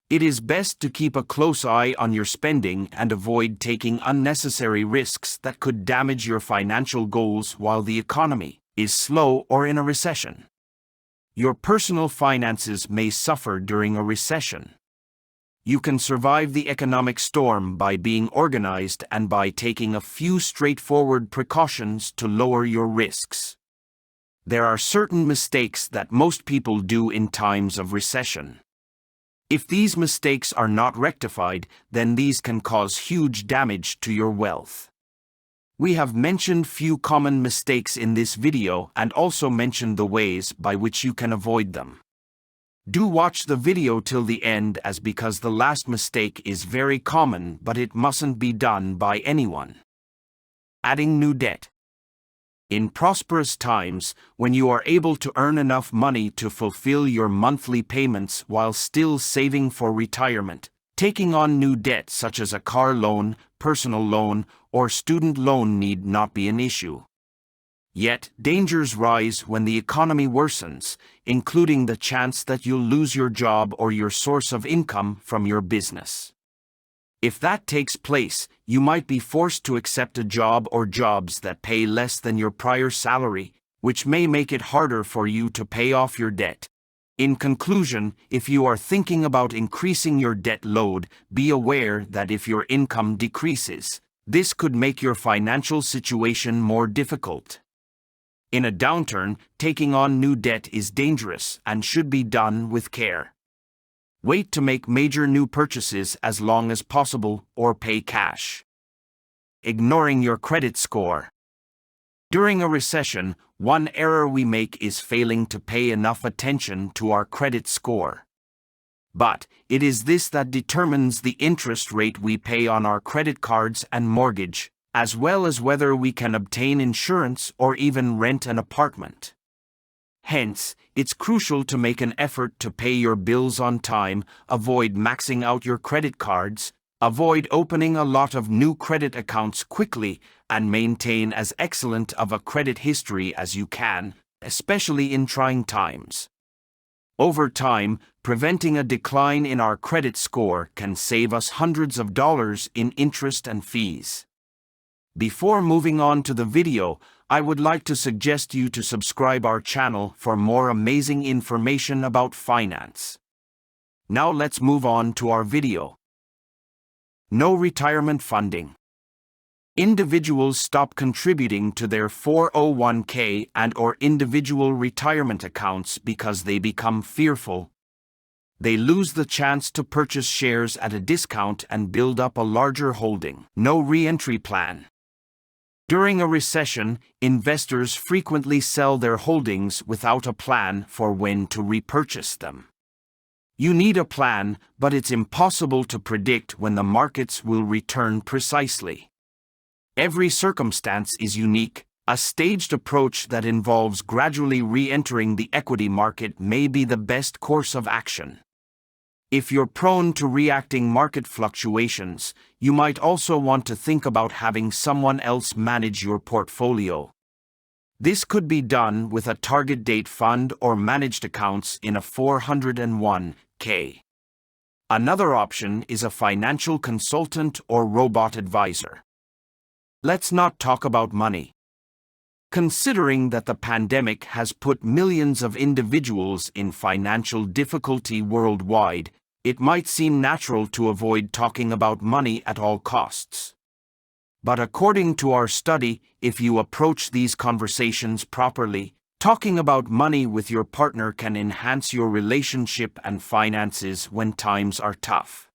It is best to keep a close eye on your spending and avoid taking unnecessary risks that could damage your financial goals while the economy is slow or in a recession. Your personal finances may suffer during a recession. You can survive the economic storm by being organized and by taking a few straightforward precautions to lower your risks. There are certain mistakes that most people do in times of recession. If these mistakes are not rectified, then these can cause huge damage to your wealth. We have mentioned few common mistakes in this video and also mentioned the ways by which you can avoid them. Do watch the video till the end because the last mistake is very common, but it mustn't be done by anyone. Adding new debt. In prosperous times, when you are able to earn enough money to fulfill your monthly payments while still saving for retirement, taking on new debt such as a car loan, personal loan, or student loan need not be an issue. Yet, dangers rise when the economy worsens, including the chance that you'll lose your job or your source of income from your business. If that takes place, you might be forced to accept a job or jobs that pay less than your prior salary, which may make it harder for you to pay off your debt. In conclusion, if you are thinking about increasing your debt load, be aware that if your income decreases, this could make your financial situation more difficult. In a downturn, taking on new debt is dangerous and should be done with care. Wait to make major new purchases as long as possible or pay cash. Ignoring your credit score. During a recession, one error we make is failing to pay enough attention to our credit score. But it is this that determines the interest rate we pay on our credit cards and mortgage, as well as whether we can obtain insurance or even rent an apartment. Hence, it's crucial to make an effort to pay your bills on time, avoid maxing out your credit cards, avoid opening a lot of new credit accounts quickly, and maintain as excellent of a credit history as you can, especially in trying times. Over time, preventing a decline in our credit score can save us hundreds of dollars in interest and fees. Before moving on to the video, I would like to suggest you to subscribe our channel for more amazing information about finance. Now let's move on to our video. No retirement funding. Individuals stop contributing to their 401k and/or individual retirement accounts because they become fearful. They lose the chance to purchase shares at a discount and build up a larger holding. No re-entry plan. During a recession, investors frequently sell their holdings without a plan for when to repurchase them. You need a plan, but it's impossible to predict when the markets will return precisely. Every circumstance is unique. A staged approach that involves gradually re-entering the equity market may be the best course of action. If you're prone to reacting market fluctuations, you might also want to think about having someone else manage your portfolio. This could be done with a target date fund or managed accounts in a 401k. Another option is a financial consultant or robot advisor. Let's not talk about money. Considering that the pandemic has put millions of individuals in financial difficulty worldwide, it might seem natural to avoid talking about money at all costs. But according to our study, if you approach these conversations properly, talking about money with your partner can enhance your relationship and finances when times are tough.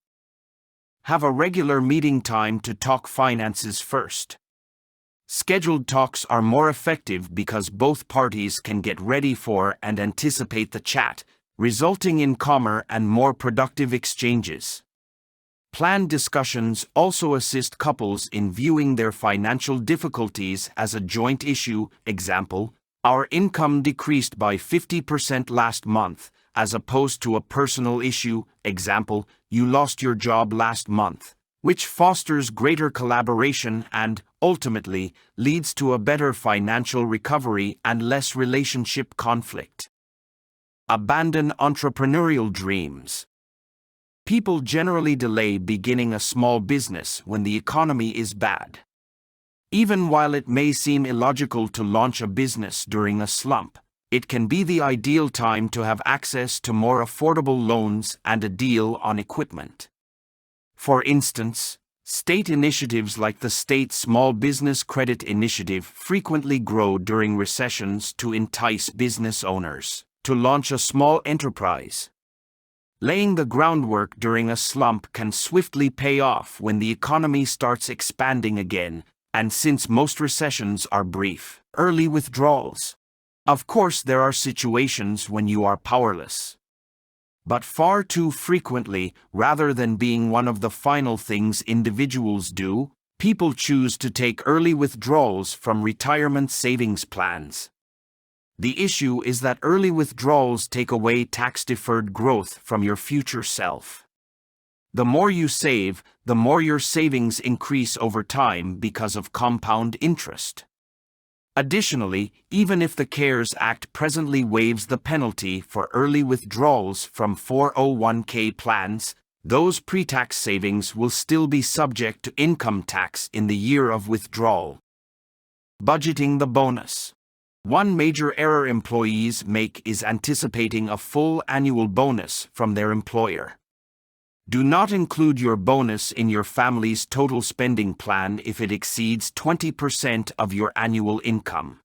Have a regular meeting time to talk finances first. Scheduled talks are more effective because both parties can get ready for and anticipate the chat, resulting in calmer and more productive exchanges. Planned discussions also assist couples in viewing their financial difficulties as a joint issue. Example, our income decreased by 50% last month, as opposed to a personal issue. Example, you lost your job last month, which fosters greater collaboration and, ultimately, leads to a better financial recovery and less relationship conflict. Abandon entrepreneurial dreams. People generally delay beginning a small business when the economy is bad. Even while it may seem illogical to launch a business during a slump, it can be the ideal time to have access to more affordable loans and a deal on equipment. For instance, state initiatives like the State Small Business Credit Initiative frequently grow during recessions to entice business owners to launch a small enterprise. Laying the groundwork during a slump can swiftly pay off when the economy starts expanding again, and since most recessions are brief, early withdrawals. Of course, there are situations when you are powerless. But far too frequently, rather than being one of the final things individuals do, people choose to take early withdrawals from retirement savings plans. The issue is that early withdrawals take away tax-deferred growth from your future self. The more you save, the more your savings increase over time because of compound interest. Additionally, even if the CARES Act presently waives the penalty for early withdrawals from 401k plans, those pre-tax savings will still be subject to income tax in the year of withdrawal. Budgeting the bonus. One major error employees make is anticipating a full annual bonus from their employer. Do not include your bonus in your family's total spending plan if it exceeds 20% of your annual income.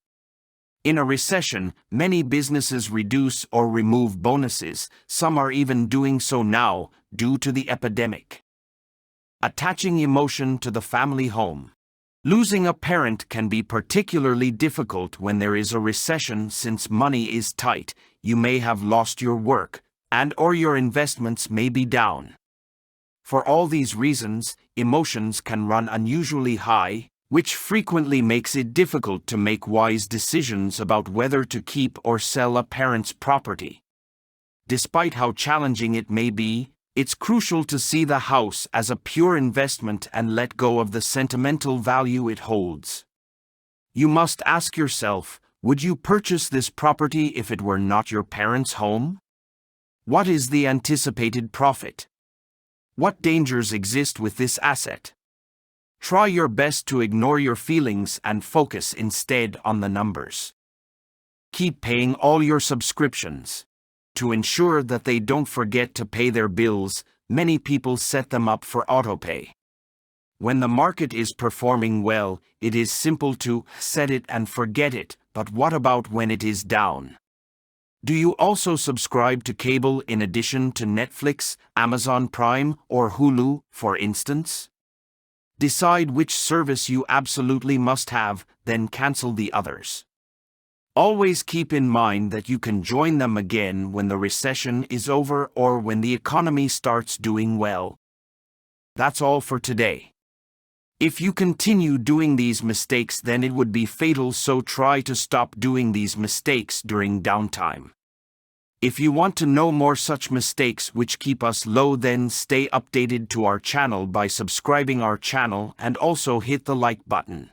In a recession, many businesses reduce or remove bonuses, some are even doing so now, due to the epidemic. Attaching emotion to the family home. Losing a parent can be particularly difficult when there is a recession since money is tight, you may have lost your work, and/or your investments may be down. For all these reasons, emotions can run unusually high, which frequently makes it difficult to make wise decisions about whether to keep or sell a parent's property. Despite how challenging it may be, it's crucial to see the house as a pure investment and let go of the sentimental value it holds. You must ask yourself, would you purchase this property if it were not your parents' home? What is the anticipated profit? What dangers exist with this asset? Try your best to ignore your feelings and focus instead on the numbers. Keep paying all your subscriptions. To ensure that they don't forget to pay their bills, many people set them up for autopay. When the market is performing well, it is simple to set it and forget it, but what about when it is down? Do you also subscribe to cable in addition to Netflix, Amazon Prime, or Hulu, for instance? Decide which service you absolutely must have, then cancel the others. Always keep in mind that you can join them again when the recession is over or when the economy starts doing well. That's all for today. If you continue doing these mistakes, then it would be fatal, so try to stop doing these mistakes during downtime. If you want to know more such mistakes which keep us low, then stay updated to our channel by subscribing our channel and also hit the like button.